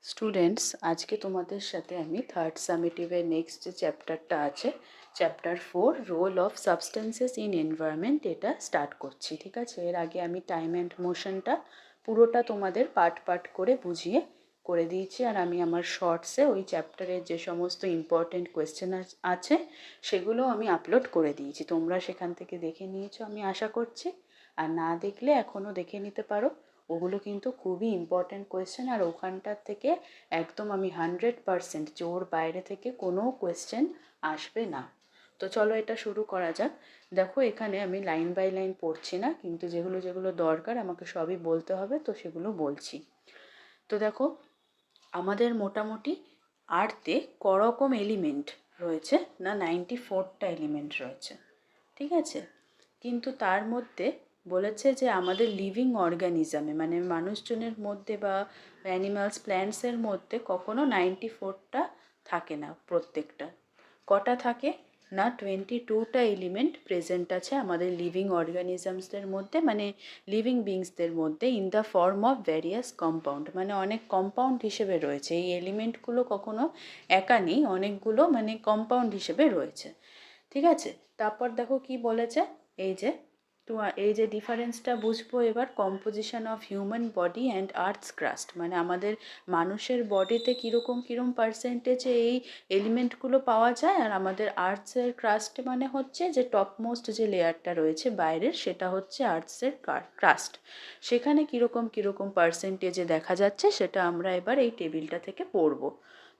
Students, আজকে তোমাদের সাথে আমি থার্ড সামেটিভের নেক্সট যে চ্যাপ্টারটা আছে, chapter 4 role of substances in environment, এটা স্টার্ট করছি। ঠিক আছে, এর আগে আমি টাইম অ্যান্ড মোশনটা পুরোটা তোমাদের পার্ট পার্ট করে বুঝিয়ে করে দিয়েছি। আর আমি আমার শর্টসে ওই চ্যাপ্টারের যে সমস্ত ইম্পর্টেন্ট কোয়েশ্চেন আছে সেগুলো আমি আপলোড করে দিয়েছি। তোমরা সেখান থেকে দেখে নিয়েছো আমি আশা করছি, আর না দেখলে এখনও দেখে নিতে পারো। ওগুলো কিন্তু খুবই ইম্পর্ট্যান্ট কোয়েশ্চেন, আর ওখানটার থেকে একদম আমি 100% যে ওর বাইরে থেকে কোনো কোয়েশ্চেন আসবে না। তো চলো এটা শুরু করা যাক। দেখো, এখানে আমি লাইন বাই লাইন পড়ছি না, কিন্তু যেগুলো যেগুলো দরকার আমাকে সবই বলতে হবে, তো সেগুলো বলছি। তো দেখো, আমাদের মোটামুটি আর্থে করকম এলিমেন্ট রয়েছে না, 94টা এলিমেন্ট রয়েছে। ঠিক আছে, কিন্তু তার মধ্যে বলেছে যে আমাদের লিভিং অর্গানিজমে মানে মানুষজনের মধ্যে বা অ্যানিমালস প্ল্যান্টসের মধ্যে কখনো 94টা থাকে না। প্রত্যেকটা কটা থাকে না, 22টা এলিমেন্ট প্রেজেন্ট আছে আমাদের লিভিং অর্গানিজমসদের মধ্যে, মানে লিভিং বিংসদের মধ্যে, in the form of various compound, মানে অনেক কম্পাউন্ড হিসেবে রয়েছে। এই এলিমেন্টগুলো কখনো একা নেই, অনেকগুলো মানে কম্পাউন্ড হিসেবে রয়েছে। ঠিক আছে, তারপর দেখো কি বলেছে, এই যে এই যে ডিফারেন্সটা বুঝবো এবার, composition of human body and earths crust, মানে আমাদের মানুষের বডিতে কীরকম কীরকম পার্সেন্টেজে এই এলিমেন্টগুলো পাওয়া যায়, আর আমাদের আর্থসের ক্রাস্ট মানে হচ্ছে যে টপমোস্ট যে লেয়ারটা রয়েছে বাইরের, সেটা হচ্ছে আর্থসের ক্রাস্ট। সেখানে কীরকম কীরকম পার্সেন্টেজে দেখা যাচ্ছে সেটা আমরা এবার এই টেবিলটা থেকে পড়বো।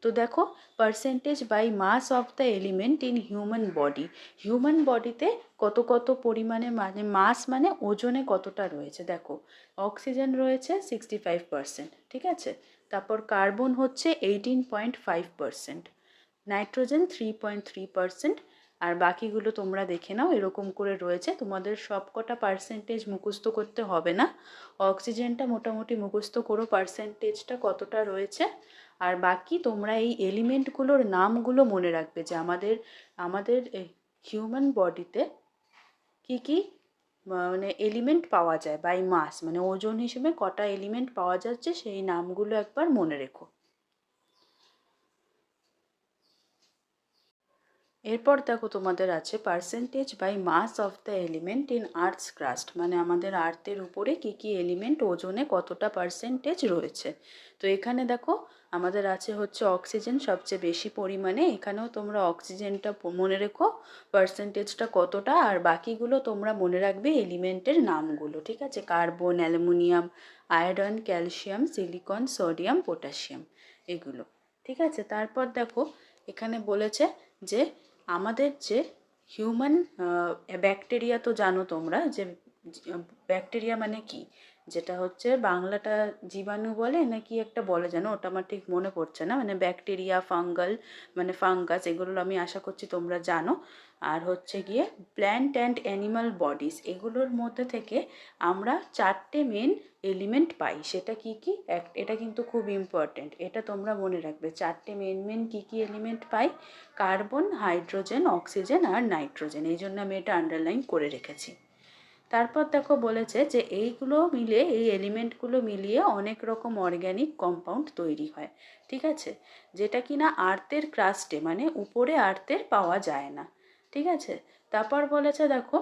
তো দেখো, percentage by mass of the element in human body, human বডিতে কত কত পরিমাণে, মানে মাস মানে ওজনে কতটা রয়েছে। দেখো, অক্সিজেন রয়েছে 65%, ঠিক আছে, তারপর কার্বন হচ্ছে 18.5%, নাইট্রোজেন 3.3%, আর বাকিগুলো তোমরা দেখে নাও এরকম করে রয়েছে। তোমাদের সব কটা পার্সেন্টেজ মুখস্থ করতে হবে না, অক্সিজেনটা মোটামুটি মুখস্থ করো পার্সেন্টেজটা কতটা রয়েছে। আর বাকি তোমরা এই এলিমেন্টগুলোর নামগুলো মনে রাখবে, যে আমাদের আমাদের হিউম্যান বডিতে কী কী মানে এলিমেন্ট পাওয়া যায় বাই মাস, মানে ওজন হিসেবে কটা এলিমেন্ট পাওয়া যাচ্ছে সেই নামগুলো একবার মনে রেখো। এরপর দেখো, তোমাদের আছে percentage by mass of the element in earth's crust, মানে আমাদের আর্থের উপরে কী কী এলিমেন্ট ওজনে কতটা পার্সেন্টেজ রয়েছে। তো এখানে দেখো, আমাদের আছে হচ্ছে অক্সিজেন সবচেয়ে বেশি পরিমাণে, এখানেও তোমরা অক্সিজেনটা মনে রেখো পার্সেন্টেজটা কতটা, আর বাকিগুলো তোমরা মনে রাখবে এলিমেন্টের নামগুলো। ঠিক আছে, carbon, aluminium, iron, calcium, silicon, sodium, potassium, এগুলো। ঠিক আছে, তারপর দেখো এখানে বলেছে যে আমাদের যে হিউম্যান ব্যাকটেরিয়া, তো জানো তোমরা যে ব্যাকটেরিয়া মানে কি, যেটা হচ্ছে বাংলাটা জীবাণু বলে নাকি একটা বলে যেন, ওটা আমার ঠিক মনে পড়ছে না, মানে ব্যাকটেরিয়া, ফাঙ্গাল মানে ফাঙ্গাস, এগুলো আমি আশা করছি তোমরা জানো। আর হচ্ছে গিয়ে প্ল্যান্ট অ্যান্ড অ্যানিমাল বডিজ, এগুলোর মধ্যে থেকে আমরা 4টে মেন এলিমেন্ট পাই। সেটা কি কি, এটা কিন্তু খুব ইম্পর্টেন্ট, এটা তোমরা মনে রাখবে। 4টে মেন কি কি এলিমেন্ট পাই, কার্বন, হাইড্রোজেন, অক্সিজেন আর নাইট্রোজেন, এই জন্য আমি এটা আন্ডারলাইন করে রেখেছি। তারপর দেখো বলেছে যে এইগুলো মিলে, এই এলিমেন্টগুলো মিলিয়ে অনেক রকম অর্গ্যানিক কম্পাউন্ড তৈরি হয়। ঠিক আছে, যেটা কিনা আর্থের ক্রাস্টে মানে উপরে আর্থের পাওয়া যায় না। ঠিক আছে, তারপর বলেছে দেখো,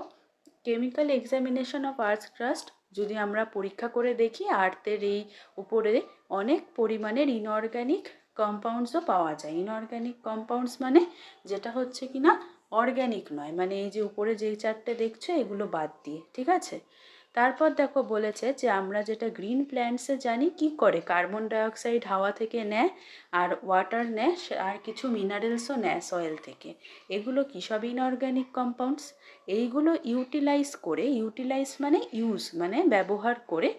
chemical examination of earth crust, যদি আমরা পরীক্ষা করে দেখি আর্থের এই উপরে অনেক পরিমাণের ইনঅর্গ্যানিক কম্পাউন্ডসও পাওয়া যায়। ইনঅর্গ্যানিক কম্পাউন্ডস মানে যেটা হচ্ছে কিনা অর্গ্যানিক নয়, মানে এই যে উপরে যেই 4টে দেখছো এগুলো বাদ দিয়ে। ঠিক আছে, তারপর দেখো বলেছে যে আমরা যেটা গ্রিন প্ল্যান্টসে জানি কি করে, কার্বন ডাইঅক্সাইড হাওয়া থেকে নেয়, আর ওয়াটার নেয়, আর কিছু মিনারেলসও নেয় সয়েল থেকে। এগুলো কি সব ইনঅর্গ্যানিক কম্পাউন্ডস। এইগুলো ইউটিলাইজ মানে ইউজ মানে ব্যবহার করে,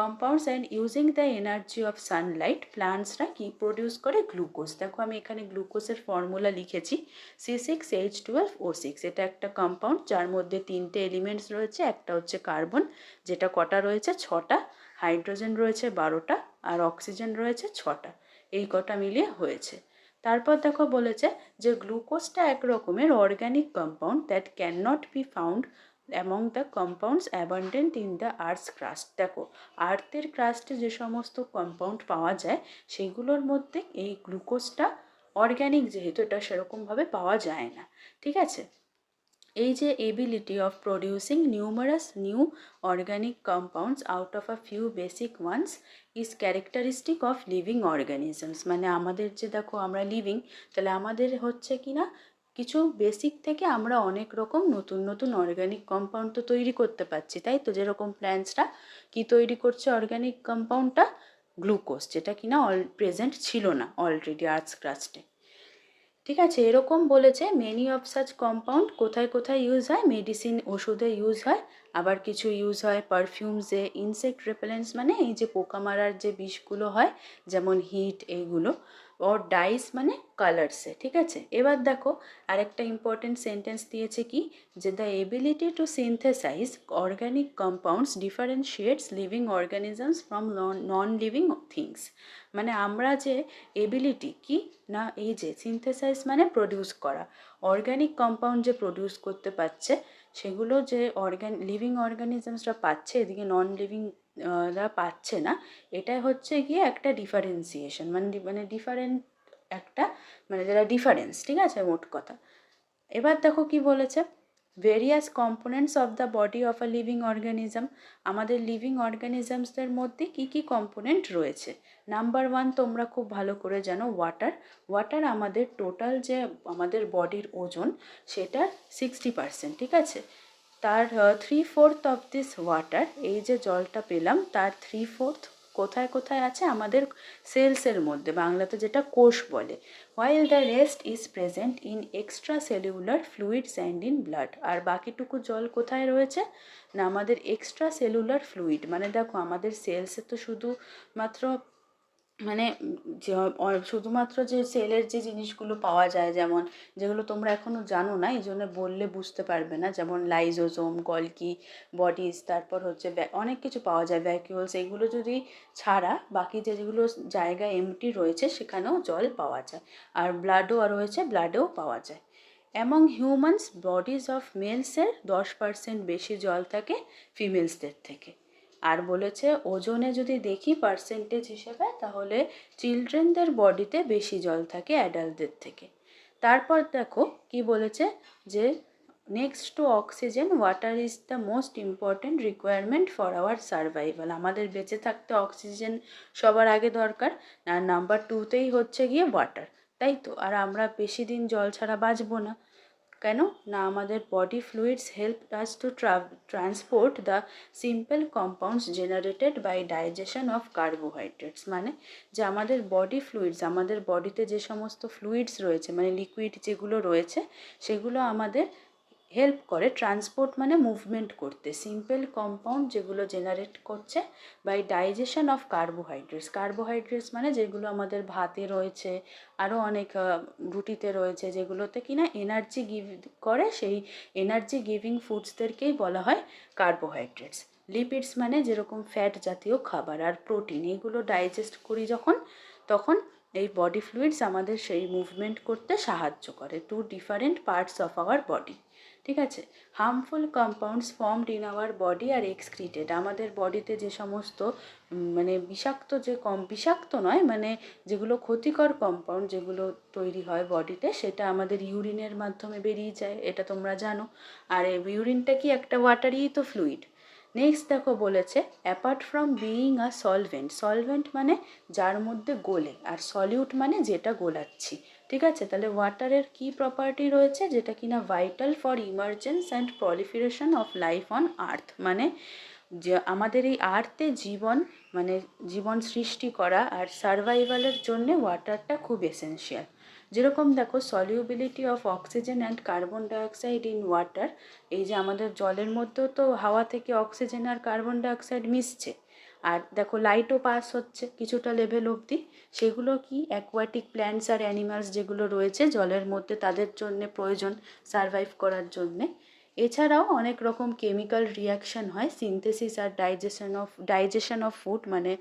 compounds and using the energy of sunlight, প্লান্টসরা কি প্রডিউস করে, গ্লুকোজ। দেখো আমি এখানে গ্লুকোজের ফর্মুলা লিখেছি, C6H12O6। এটা একটা কম্পাউন্ড যার মধ্যে 3টে এলিমেন্টস রয়েছে, একটা হচ্ছে কার্বন, যেটা কটা রয়েছে 6টা, হাইড্রোজেন রয়েছে 12টা, আর অক্সিজেন রয়েছে 6টা, এই কটা মিলিয়ে হয়েছে। তারপর দেখো বলেছে যে গ্লুকোজটা এক রকমের organic compound that can not be found among the compounds abundant in the earths crust. দেখো আর্থের ক্রাস্টে যে সমস্ত কম্পাউন্ড পাওয়া যায় সেগুলোর মধ্যে এই গ্লুকোজটা অর্গ্যানিক, যেহেতু এটা সেরকমভাবে পাওয়া যায় না। ঠিক আছে, এই যে ability of producing numerous new organic compounds out of a few basic ones is characteristic of living organisms. মানে আমাদের যে দেখো আমরা লিভিং, তাহলে আমাদের হচ্ছে কি না কিছু বেসিক থেকে আমরা অনেক রকম নতুন নতুন অর্গানিক কম্পাউন্ড তো তৈরি করতে পারছি, তাই তো? যেরকম প্ল্যান্টসরা কি তৈরি করছে অর্গানিক কম্পাউন্ডটা, গ্লুকোজ, যেটা কিনা প্রেজেন্ট ছিল না অলরেডি আর্থস ক্রাস্টে। ঠিক আছে, এরকম বলেছে মেনি অফ সাচ কম্পাউন্ড কোথায় কোথায় ইউজ হয়, মেডিসিন ওষুধে ইউজ হয়, আবার কিছু ইউজ হয় পারফিউমসে, ইনসেক্ট রেপেলেন্টস মানে এই যে পোকা মারার যে বিষগুলো হয় যেমন হিট এইগুলো, ওর ডাইস মানে কালার্সে। ঠিক আছে, এবার দেখো আরেকটা ইম্পর্টেন্ট সেন্টেন্স দিয়েছে কি, যে the ability to synthesise organic compounds differentiates living organisms from non living things. মানে আমরা যে এবিলিটি কি না, এই যে সিনথেসাইজ মানে প্রডিউস করা, অর্গ্যানিক কম্পাউন্ড যে প্রডিউস করতে পারছে সেগুলো যে লিভিং অর্গানিজমসরা পাচ্ছে, এদিকে নন লিভিং রা পাচ্ছে না, এটাই হচ্ছে গিয়ে একটা ডিফারেন্সিয়েশন, মানে ডিফারেন্ট একটা, মানে যেটা ডিফারেন্স। ঠিক আছে, মোট কথা। এবার দেখো কি বলেছে, various components of the body of a living organism. আমাদের লিভিং অর্গানিজমসদের মধ্যে কি কি কম্পোনেন্ট রয়েছে। নাম্বার 1 তোমরা খুব ভালো করে জানো, ওয়াটার। ওয়াটার আমাদের টোটাল যে আমাদের বডির ওজন সেটার 60%। ঠিক আছে, তার 3/4 অফ দিস ওয়াটার, এই যে জলটা পেলাম তার 3/4 কোথায় কোথায় আছে, আমাদের সেলসের মধ্যে, বাংলাতে যেটা কোষ বলে। while the rest is present in extracellular fluids and in blood। আর বাকিটুকু জল কোথায় রয়েছে না, আমাদের এক্সট্রা সেলুলার ফ্লুইড, মানে দেখো আমাদের সেলসে তো শুধুমাত্র মানে শুধুমাত্র যে সেলের যে জিনিসগুলো পাওয়া যায়, যেমন যেগুলো তোমরা এখনও জানো না এই জন্য বললে বুঝতে পারবে না, যেমন লাইজোজোম, গলকি বডিজ, তারপর হচ্ছে অনেক কিছু পাওয়া যায়, ভ্যাকিউলস, এগুলো যদি ছাড়া বাকি যেগুলো জায়গা এমটি রয়েছে সেখানেও জল পাওয়া যায়। আর ব্লাডও রয়েছে, ব্লাডেও পাওয়া যায়। অ্যামং হিউম্যানস বডিজ অফ মেলসের 10% বেশি জল থাকে ফিমেলসদের থেকে। আর বলেছে ওজনে যদি দেখি পার্সেন্টেজ হিসেবে, তাহলে চিলড্রেনদের বডিতে বেশি জল থাকে অ্যাডাল্টদের থেকে। তারপর দেখো কি বলেছে, যে next to oxygen water is the most important requirement for our survival. আমাদের বেঁচে থাকতে অক্সিজেন সবার আগে দরকার, আর নাম্বার 2তেই হচ্ছে গিয়ে ওয়াটার, তাই তো? আর আমরা বেশি দিন জল ছাড়া বাঁচবো না, কেন না, আমাদের body fluids help us to transport the simple compounds generated by digestion of carbohydrates. মানে যে আমাদের বডি ফ্লুইডস, আমাদের বডিতে যে সমস্ত ফ্লুইডস রয়েছে মানে লিকুইড যেগুলো রয়েছে সেগুলো আমাদের হেল্প করে ট্রান্সপোর্ট মানে মুভমেন্ট করতে, সিম্পল কম্পাউন্ড যেগুলো জেনারেট করছে by digestion of carbohydrates. Carbohydrates মানে যেগুলো আমাদের ভাতে রয়েছে, আরও অনেক রুটিতে রয়েছে, যেগুলোতে কিনা এনার্জি গিভ করে, সেই এনার্জি গিভিং ফুডসদেরকেই বলা হয় কার্বোহাইড্রেটস। লিপিডস মানে যেরকম ফ্যাট জাতীয় খাবার, আর প্রোটিন, এইগুলো ডাইজেস্ট করি যখন, তখন এই বডি ফ্লুইডস আমাদের সেই মুভমেন্ট করতে সাহায্য করে to different parts of our body. ঠিক আছে, harmful compounds formed in our body are excreted. আমাদের বডিতে যে সমস্ত মানে বিষাক্ত, যে বিষাক্ত নয় মানে যেগুলো ক্ষতিকর কম্পাউন্ড যেগুলো তৈরি হয় বডিতে, সেটা আমাদের ইউরিনের মাধ্যমে বেরিয়ে যায়, এটা তোমরা জানো। আর এই ইউরিনটা কি একটা ওয়াটারই তো ফ্লুইড। নেক্সট দেখো বলেছে apart from being a solvent. Solvent মানে যার মধ্যে গোলে, আর সলিউট মানে যেটা গোলাচ্ছি। ঠিক আছে, তাহলে ওয়াটারের কি প্রপার্টি রয়েছে, যেটা কিনা vital for emergence and proliferation of life on earth. মানে যে আমাদের এই আর্থে জীবন, মানে জীবন সৃষ্টি করা আর সার্ভাইভালের জন্যে ওয়াটারটা খুব এসেনশিয়াল। যেরকম দেখো solubility of oxygen and carbon dioxide in water, এই যে আমাদের জলের মধ্যেও তো হাওয়া থেকে অক্সিজেন আর কার্বন ডাইঅক্সাইড মিশছে, আর দেখো লাইটও পাস হচ্ছে কিছুটা লেভেল অবধি, সেগুলো কি অ্যাকোয়াটিক প্ল্যান্টস আর অ্যানিমালস যেগুলো রয়েছে জলের মধ্যে তাদের জন্যে প্রয়োজন সারভাইভ করার জন্যে। এছাড়াও অনেক রকম কেমিক্যাল রিয়াকশান হয় সিনথেসিস আর ডাইজেশন অফ ফুড, মানে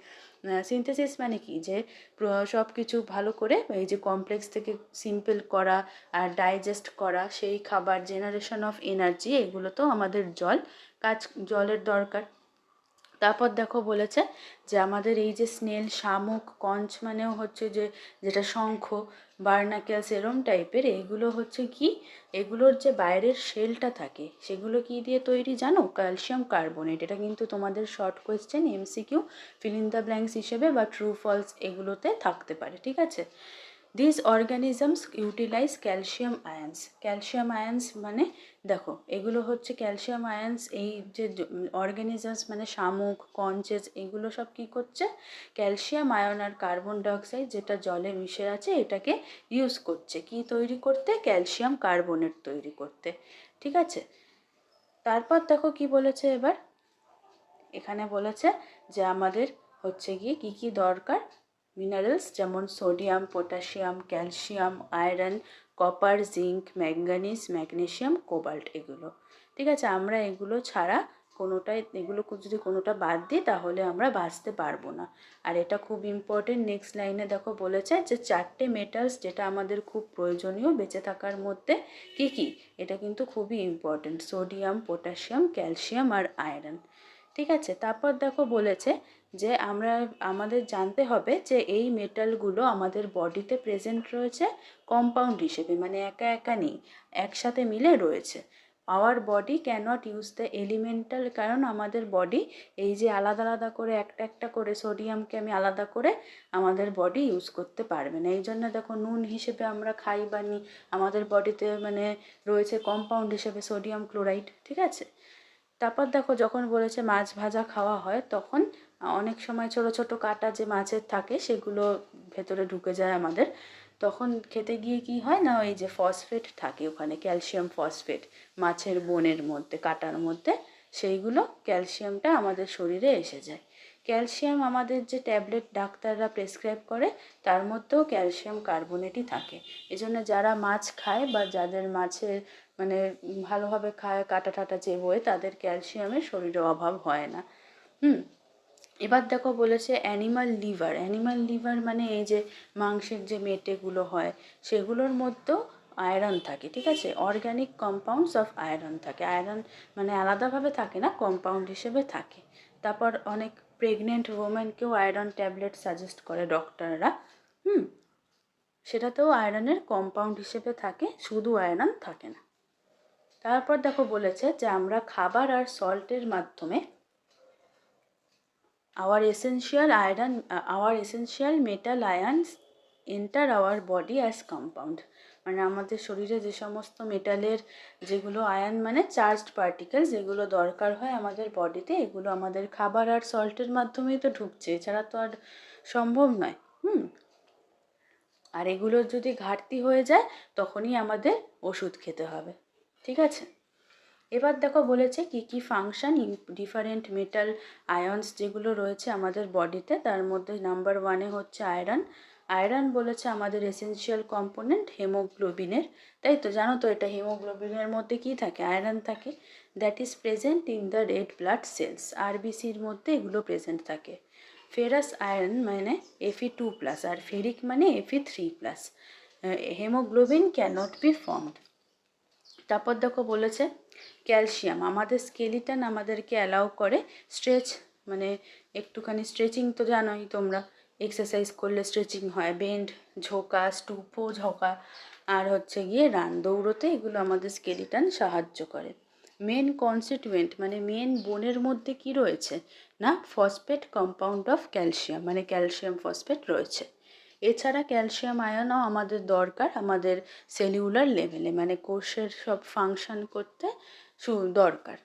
সিনথেসিস মানে কি, যে সব কিছু ভালো করে এই যে কমপ্লেক্স থেকে সিম্পল করা আর ডাইজেস্ট করা, সেই খাবার, জেনারেশন অফ এনার্জি, এগুলো তো আমাদের জলের দরকার। তারপর দেখো বলেছে যে আমাদের এই যে স্নেল, শামুক, কঞ্চ মানেও হচ্ছে যে যেটা শঙ্খ, বার্নাকেলস এরম টাইপের, এইগুলো হচ্ছে কি, এগুলোর যে বাইরের শেলটা থাকে সেগুলো কি দিয়ে তৈরি জানো? Calcium carbonate. এটা কিন্তু তোমাদের short question, MCQ, fill in the blanks হিসেবে বা ট্রু ফলস এগুলোতে থাকতে পারে, ঠিক আছে? This organisms utilise calcium ions. Calcium ions মানে দেখো এগুলো হচ্ছে ক্যালসিয়াম আয়ন্স, এই যে অর্গানিজমস মানে শামুক, কঞ্চেস, এগুলো সব কী করছে, ক্যালসিয়াম আয়ন আর কার্বন ডাইঅক্সাইড যেটা জলে মিশে আছে এটাকে ইউজ করছে কি তৈরি করতে? ক্যালসিয়াম কার্বনেট তৈরি করতে, ঠিক আছে? তারপর দেখো কি বলেছে এবার, এখানে বলেছে যে আমাদের হচ্ছে গিয়ে কী কী দরকার, মিনারেলস যেমন sodium, potassium, calcium, iron, copper, zinc, manganese, magnesium, cobalt, এগুলো, ঠিক আছে? আমরা এগুলো ছাড়া এগুলো যদি কোনোটা বাদ দিই তাহলে আমরা বাঁচতে পারবো না। আর এটা খুব ইম্পর্টেন্ট, নেক্সট লাইনে দেখো বলেছে যে 4টে মেটালস যেটা আমাদের খুব প্রয়োজনীয় বেঁচে থাকার মধ্যে, কি কি, এটা কিন্তু খুবই ইম্পর্টেন্ট, সোডিয়াম, পটাশিয়াম, ক্যালসিয়াম আর আয়রন, ঠিক আছে? তারপর দেখো বলেছে যে আমাদের জানতে হবে যে এই মেটালগুলো আমাদের বডিতে প্রেজেন্ট রয়েছে কম্পাউন্ড হিসেবে, মানে একা একা নেই, একসাথে মিলে রয়েছে। Our body cannot use the elemental, কারণ আমাদের বডি এই যে আলাদা আলাদা করে একটা একটা করে সোডিয়ামকে আমি আলাদা করে আমাদের বডি ইউজ করতে পারবে না। এই জন্য দেখো নুন হিসেবে আমরা খাই বা নিই, আমাদের বডিতে মানে রয়েছে কম্পাউন্ড হিসেবে সোডিয়াম ক্লোরাইড, ঠিক আছে? তারপর দেখো যখন বলেছে মাছ ভাজা খাওয়া হয় তখন অনেক সময় ছোট ছোট কাঁটা যে মাছের থাকে সেগুলো ভেতরে ঢুকে যায় আমাদের, তখন খেতে গিয়ে কি হয় না, ওই যে ফসফেট থাকে ওখানে, ক্যালসিয়াম ফসফেট মাছের বোনের মধ্যে, কাঁটার মধ্যে, সেইগুলো ক্যালসিয়ামটা আমাদের শরীরে এসে যায়। ক্যালসিয়াম আমাদের যে ট্যাবলেট ডাক্তাররা প্রেসক্রাইব করে তার মধ্যেও ক্যালসিয়াম কার্বনেটই থাকে। এজন্য যারা মাছ খায় বা যাদের মাছের মানে ভালোভাবে খায়, কাটা টাটা চেবোয়, তাদের ক্যালসিয়ামের শরীরে অভাব হয় না। এবার দেখো বলেছে অ্যানিমাল লিভার। অ্যানিমাল লিভার মানে এই যে মাংসের যে মেটেগুলো হয় সেগুলোর মধ্যেও আয়রন থাকে, ঠিক আছে? অর্গ্যানিক কম্পাউন্ডস অফ আয়রন থাকে। আয়রন মানে আলাদাভাবে থাকে না, কম্পাউন্ড হিসেবে থাকে। তারপর অনেক প্রেগনেন্ট ওমেনকেও আয়রন ট্যাবলেট সাজেস্ট করে ডক্টররা। সেটাতেও আয়রনের কম্পাউন্ড হিসেবে থাকে, শুধু আয়রন থাকে না। তারপর দেখো বলেছে যে আমরা খাবার আর সল্টের মাধ্যমে our essential metal ions enter our body as compound, মানে আমাদের শরীরে যে সমস্ত মেটালের যেগুলো আয়ন মানে চার্জড পার্টিকেল যেগুলো দরকার হয় আমাদের বডিতে, এগুলো আমাদের খাবার আর সল্টের মাধ্যমেই তো ঢুকছে, এছাড়া তো আর সম্ভব নয়। আর এগুলোর যদি ঘাটতি হয়ে যায় তখনই আমাদের ওষুধ খেতে হবে, ঠিক আছে? এবার দেখো বলেছে কি কি ফাংশন ডিফারেন্ট মেটাল আয়ন্স যেগুলো রয়েছে আমাদের বডিতে, তার মধ্যে নাম্বার 1-এ হচ্ছে আয়রন। আয়রন বলেছে আমাদের এসেনশিয়াল কম্পোনেন্ট হেমোগ্লোবিনের, তাই তো? জানো তো এটা, হেমোগ্লোবিনের মধ্যে কি থাকে? আয়রন থাকে। That is present in the red blood cells, আরবিসির মধ্যে এগুলো প্রেজেন্ট থাকে। ফেরাস আয়রন মানে Fe2+, আর ফেরিক মানে Fe3+। Haemoglobin cannot be formed. তারপর দেখো বলেছে ক্যালসিয়াম আমাদের স্কেলিটন আমাদেরকে অ্যালাউ করে স্ট্রেচ, মানে একটুখানি স্ট্রেচিং তো জানোই তোমরা, এক্সারসাইজ করলে স্ট্রেচিং হয়, বেন্ড, ঝোঁকা, স্টুপো ঝোঁকা, আর হচ্ছে গিয়ে রান, দৌড়োতে, এগুলো আমাদের স্কেলিটন সাহায্য করে। মেন কনস্টিটিউয়েন্ট মানে মেন বোনের মধ্যে কি রয়েছে না, ফসফেট কম্পাউন্ড অফ ক্যালসিয়াম, মানে ক্যালসিয়াম ফসফেট রয়েছে। এছাড়া ক্যালসিয়াম আয়নও আমাদের দরকার আমাদের সেলুলার লেভেলে, মানে কোষের সব ফাংশন করতে দরকার।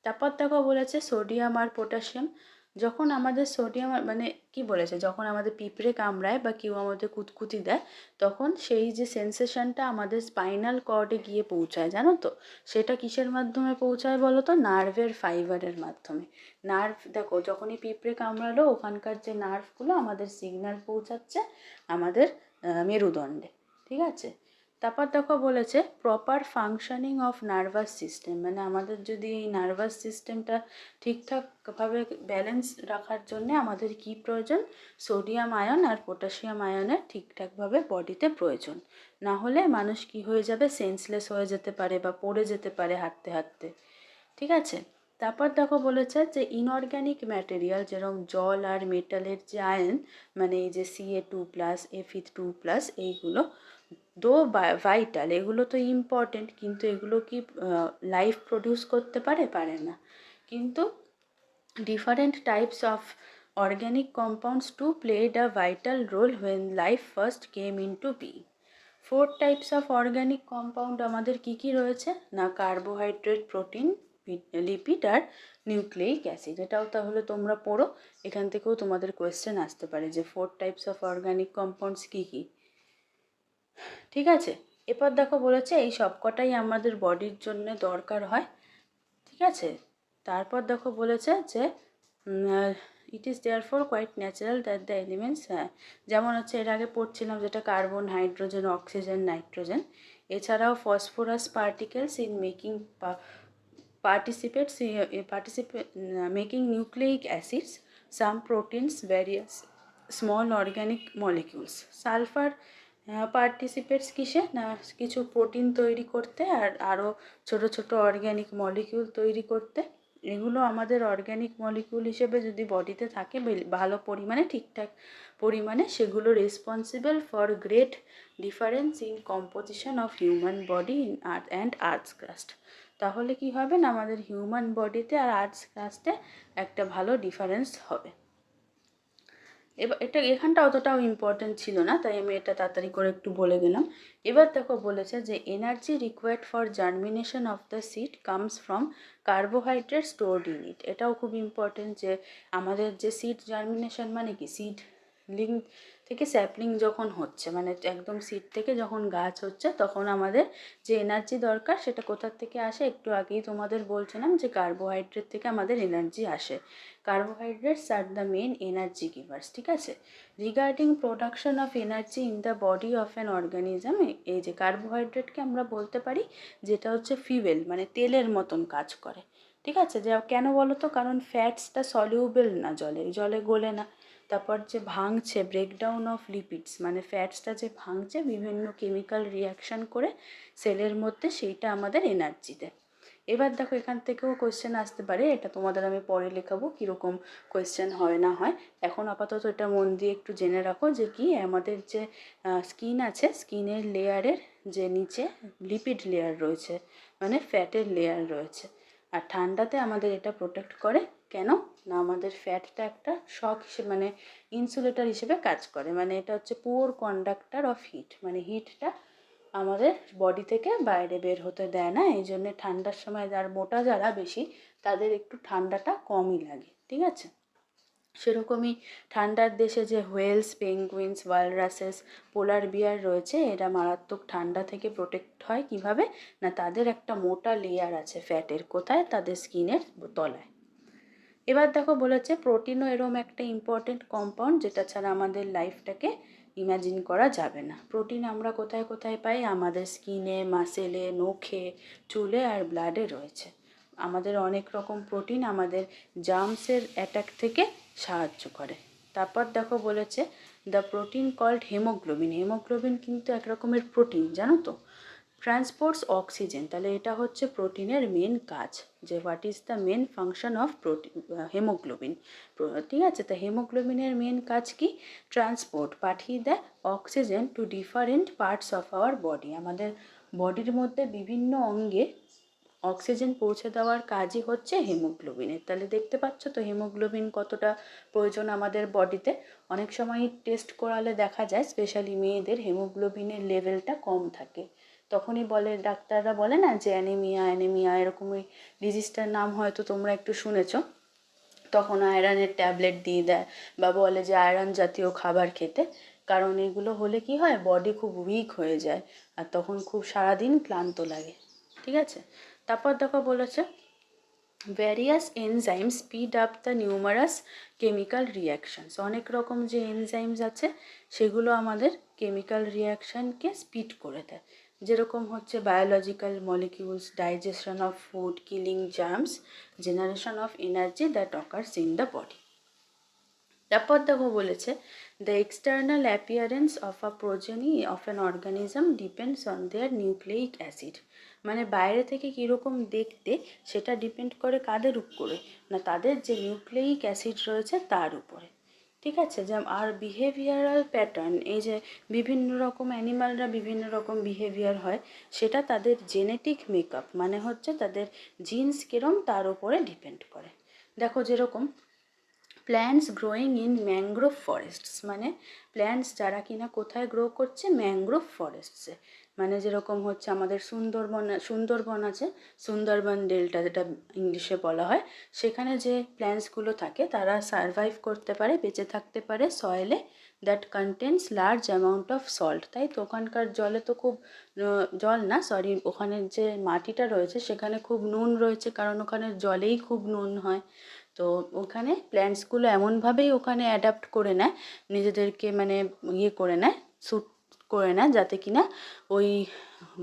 তারপর দেখো বলেছে সোডিয়াম আর পটাশিয়াম। যখন আমাদের সোডিয়াম মানে কি বলেছে, যখন আমাদের পিঁপড়ে কামড়ায় বা কেউ আমাদের কুতকুতি দেয় তখন সেই যে সেন্সেশনটা আমাদের স্পাইনাল কর্ডে গিয়ে পৌঁছায়, জানো তো? সেটা কিসের মাধ্যমে পৌঁছায় বলো তো? নার্ভের ফাইবারের মাধ্যমে। নার্ভ দেখো যখনই পিঁপড়ে কামড়ালো ওখানকার যে নার্ভগুলো আমাদের সিগন্যাল পৌঁছাচ্ছে আমাদের মেরুদণ্ডে, ঠিক আছে? তারপর দেখো বলেছে proper functioning of nervous system, মানে আমাদের যদি এই নার্ভাস সিস্টেমটা ঠিকঠাকভাবে ব্যালেন্স রাখার জন্য আমাদের কি প্রয়োজন, সোডিয়াম আয়ন আর পটাশিয়াম আয়নের ঠিকঠাকভাবে বডিতে প্রয়োজন। না হলে মানুষ কি হয়ে যাবে, সেন্সলেস হয়ে যেতে পারে বা পড়ে যেতে পারে হাঁটতে হাঁটতে। ঠিক আছে, তারপর দেখো বলেছে যে ইনঅর্গ্যানিক ম্যাটেরিয়াল যেরকম জল আর মেটালের যে আয়ন, মানে এই যে Ca2+, Fe2+, এইগুলো দো ভাইটাল, এগুলো তো ইম্পর্টেন্ট, কিন্তু এগুলো কি লাইফ প্রডিউস করতে পারে, পারে না। কিন্তু different types of organic compounds too played a vital role when life first came into being. 4 types of organic compound আমাদের কি কি রয়েছে না, কার্বোহাইড্রেট, প্রোটিন, লিপিড আর নিউক্লিয়িক অ্যাসিড। এটাও তাহলে তোমরা পড়ো, এখান থেকেও তোমাদের কোয়েশ্চেন আসতে পারে যে 4 টাইপস অফ অর্গ্যানিক কম্পাউন্ডস কী কী। ঠিক আছে, এরপর দেখো বলেছে এই সবকটাই আমাদের বডির জন্য দরকার হয়। ঠিক আছে, তারপর দেখো বলেছে যে it is there for quite natural that the elements, হ্যাঁ যেমন হচ্ছে এর আগে পড়ছিলাম যেটা কার্বন, হাইড্রোজেন, অক্সিজেন, নাইট্রোজেন, এছাড়াও phosphorus particles in making making nucleic acids, some proteins, various small organic molecules. Sulphur participates কিসে না, কিছু প্রোটিন তৈরি করতে আর আরও ছোট ছোট অর্গ্যানিক মলিকিউল তৈরি করতে। এগুলো আমাদের অর্গ্যানিক মলিকিউল হিসেবে যদি বডিতে থাকে ভালো পরিমাণে, ঠিকঠাক পরিমাণে, সেগুলো responsible for great difference in composition of human body in earth and earths crust. তাহলে কি হবে না, আমাদের হিউম্যান বডিতে আর আর্থস ক্রাস্টে একটা ভালো ডিফারেন্স হবে। এবার এটা এখানটা অতটাও ইম্পর্টেন্ট ছিল না, তাই আমি এটা তাড়াতাড়ি করে একটু বলে গেলাম। এবার দেখো বলেছে যে energy required for germination of the seed comes from carbohydrate stored in it. এটাও খুব ইম্পর্টেন্ট যে আমাদের যে সিড জার্মিনেশন মানে কি, সিড লিং থেকে স্যাপলিং যখন হচ্ছে, মানে একদম সিড থেকে যখন গাছ হচ্ছে, তখন আমাদের যে এনার্জি দরকার সেটা কোথার থেকে আসে, একটু আগেই তোমাদের বলছিলাম যে কার্বোহাইড্রেট থেকে আমাদের এনার্জি আসে। Carbohydrates are the main energy givers. ঠিক আছে, regarding production of energy in the body of an organism, এই যে কার্বোহাইড্রেটকে আমরা বলতে পারি যেটা হচ্ছে ফিউয়েল, মানে তেলের মতন কাজ করে। ঠিক আছে, যে কেন বলো তো, কারণ ফ্যাটসটা সলিউবেল না, জলে গলে না। তারপর যে ভাঙছে, ব্রেকডাউন অফ লিপিডস, মানে ফ্যাটসটা যে ভাঙছে বিভিন্ন কেমিক্যাল রিয়াকশান করে সেলের মধ্যে, সেইটা আমাদের এনার্জি দেয়। এবার দেখো এখান থেকেও কোয়েশ্চেন আসতে পারে, এটা তোমাদের আমি পরে লেখাবো কীরকম কোয়েশ্চেন হয় না হয়। এখন আপাতত এটা মন দিয়ে একটু জেনে রাখো যে কি আমাদের যে স্কিন আছে, স্কিনের লেয়ারের যে নিচে লিপিড লেয়ার রয়েছে, মানে ফ্যাটের লেয়ার রয়েছে। আর ঠান্ডাতে আমাদের এটা প্রোটেক্ট করে, কেন না আমাদের ফ্যাটটা একটা শক হিসেবে, মানে ইনসুলেটর হিসেবে কাজ করে, মানে এটা হচ্ছে পুওর কন্ডাক্টর অফ হিট, মানে হিটটা আমাদের বডি থেকে বাইরে বের হতে দেয় না। এই জন্যে ঠান্ডার সময় মোটা যারা বেশি, তাদের একটু ঠান্ডাটা কমই লাগে। ঠিক আছে, সেরকমই ঠান্ডার দেশে যে হোয়েলস, পেঙ্গুইনস, ওয়ালরাসেস, পোলার বিয়ার রয়েছে, এরা মারাত্মক ঠান্ডা থেকে প্রোটেক্ট হয় কিভাবে না, তাদের একটা মোটা লেয়ার আছে ফ্যাটের, কোথায়, তাদের স্কিনের তলায়। এবার দেখো বলেছে প্রোটিনও এরম একটা ইম্পর্টেন্ট কম্পাউন্ড যেটা ছাড়া আমাদের লাইফটাকে ইমাজিন করা যাবে না। প্রোটিন আমরা কোথায় কোথায় পাই, আমাদের স্কিনে, মাসেলে, নখে, চুলে আর ব্লাডে রয়েছে। আমাদের অনেক রকম প্রোটিন আমাদের জার্মসের অ্যাটাক থেকে সাহায্য করে। তারপর দেখো বলেছে the protein called haemoglobin. Haemoglobin কিন্তু এক রকমের প্রোটিন, জানো তো, ট্রান্সপোর্টস অক্সিজেন। তাহলে এটা হচ্ছে প্রোটিনের মেন কাজ, যে what is the main function of protein, haemoglobin. ঠিক আছে, তা হেমোগ্লোবিনের মেন কাজ কি, ট্রান্সপোর্ট, পাঠিয়ে দেয় oxygen to different parts of our body. আমাদের বডির মধ্যে বিভিন্ন অঙ্গে অক্সিজেন পৌঁছে দেওয়ার কাজই হচ্ছে হেমোগ্লোবিনের। তাহলে দেখতে পাচ্ছ তো হেমোগ্লোবিন কতটা প্রয়োজন আমাদের বডিতে। অনেক সময় টেস্ট করালে দেখা যায় স্পেশালি মেয়েদের হেমোগ্লোবিনের লেভেলটা কম থাকে, তখনই বলে, ডাক্তাররা বলে না যে অ্যানিমিয়া, অ্যানিমিয়া, এরকমই ডিজিজটার নাম হয়তো তোমরা একটু শুনেছ। তখন আয়রনের ট্যাবলেট দিয়ে দেয় বা বলে যে আয়রন জাতীয় খাবার খেতে, কারণ এগুলো হলে কি হয়, বডি খুব উইক হয়ে যায় আর তখন খুব সারাদিন ক্লান্ত লাগে। ঠিক আছে, তারপর দেখো বলেছে various enzyme speed up the numerous chemical reactions. অনেক রকম যে এনজাইমস আছে সেগুলো আমাদের কেমিক্যাল রিয়াকশানকে স্পিড করে দেয়। যেরকম হচ্ছে biological molecules, digestion of food, killing germs, generation of energy that occurs in the body. তারপর দেখো বলেছে the external appearance of a progeny of an organism depends on their nucleic acid. মানে বাইরে থেকে কীরকম দেখতে সেটা ডিপেন্ড করে কাদের উপরে, না তাদের যে নিউক্লিয়িক অ্যাসিড রয়েছে তার উপরে। ঠিক আছে, যেমন আর বিহেভিয়ারাল প্যাটার্ন, এই যে বিভিন্ন রকম অ্যানিমালরা বিভিন্ন রকম বিহেভিয়ার হয়, সেটা তাদের জেনেটিক মেকআপ মানে হচ্ছে তাদের জিন্স কিরম তার উপরে ডিপেন্ড করে। দেখো যেরকম plants growing in mangrove forests, মানে প্ল্যান্টস যারা কিনা কোথায় গ্রো করছে, ম্যানগ্রোভ ফরেস্টসে। মানে যেরকম হচ্ছে আমাদের সুন্দরবন আছে, সুন্দরবন ডেল্টা যেটা ইংলিশে বলা হয়, সেখানে যে প্ল্যান্টসগুলো থাকে তারা সারভাইভ করতে পারে, বেঁচে থাকতে পারে সয়েলে that contains large amount of salt. তাই তো ওখানকার জলে তো খুব জল না সরি ওখানে যে মাটিটা রয়েছে সেখানে খুব নুন রয়েছে, কারণ ওখানে জলেই খুব নুন হয়। তো ওখানে প্ল্যান্টসগুলো এমনভাবেই ওখানে অ্যাডাপ্ট করে নেয়, নিজেদেরকে মানে করে নেয়, স্যুট করে নেয়, যাতে কিনা ওই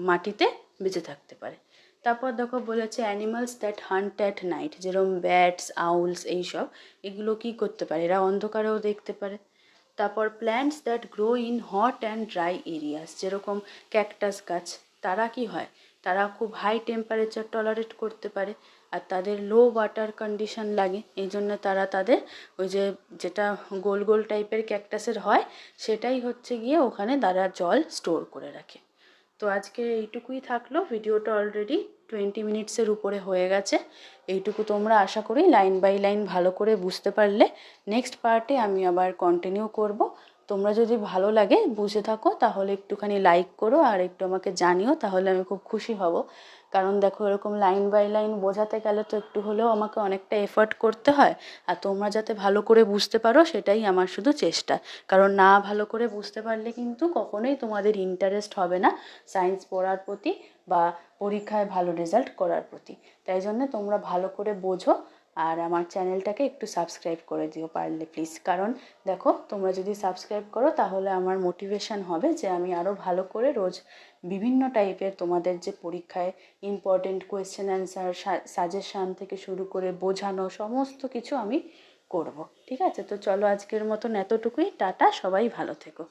মাটিতে বেঁচে থাকতে পারে। তারপর দেখো বলেছে animals that hunt at night, যেরকম ব্যাটস, আউলস, এইসব এগুলো কী করতে পারে, এরা অন্ধকারেও দেখতে পারে। তারপর plants that grow in hot and dry areas, যেরকম ক্যাকটাস গাছ, তারা কি হয়, তারা খুব হাই টেম্পারেচার টলারেট করতে পারে, আর তাদের লো ওয়াটার কন্ডিশন লাগে, এই জন্য তারা তাদের ওই যে যেটা গোল গোল টাইপের ক্যাকটাসের হয় সেটাই হচ্ছে গিয়ে ওখানে তারা জল স্টোর করে রাখে। তো আজকে এইটুকুই থাকলো, ভিডিওটা অলরেডি 20 মিনিটসের উপরে হয়ে গেছে। এইটুকু তোমরা আশা করি লাইন বাই লাইন ভালো করে বুঝতে পারলে। নেক্সট পার্টে আমি আবার কন্টিনিউ করব। তোমরা যদি ভালো লাগে বুঝে থাকো তাহলে একটুখানি লাইক করো আর একটু আমাকে জানিও, তাহলে আমি খুব খুশি হব। কারণ দেখো এরকম লাইন বাই লাইন বোঝাতে গেলে তো একটু হলেও আমাকে অনেকটা এফর্ট করতে হয়, আর তোমরা যাতে ভালো করে বুঝতে পারো সেটাই আমার শুধু চেষ্টা। কারণ না ভালো করে বুঝতে পারলে কিন্তু কখনোই তোমাদের ইন্টারেস্ট হবে না সায়েন্স পড়ার প্রতি বা পরীক্ষায় ভালো রেজাল্ট করার প্রতি। তাই জন্য তোমরা ভালো করে বোঝো আর আমার চ্যানেলটাকে একটু সাবস্ক্রাইব করে দিও পারলে প্লিজ। কারণ দেখো তোমরা যদি সাবস্ক্রাইব করো তাহলে আমার মোটিভেশন হবে যে আমি আরও ভালো করে রোজ বিভিন্ন টাইপের তোমাদের যে পরীক্ষায় ইম্পর্টেন্ট কোয়েশ্চেন অ্যান্সার, সাজেশান থেকে শুরু করে বোঝানো সমস্ত কিছু আমি করব। ঠিক আছে, তো চলো আজকের মতন এতটুকুই, টাটা, সবাই ভালো থেকো।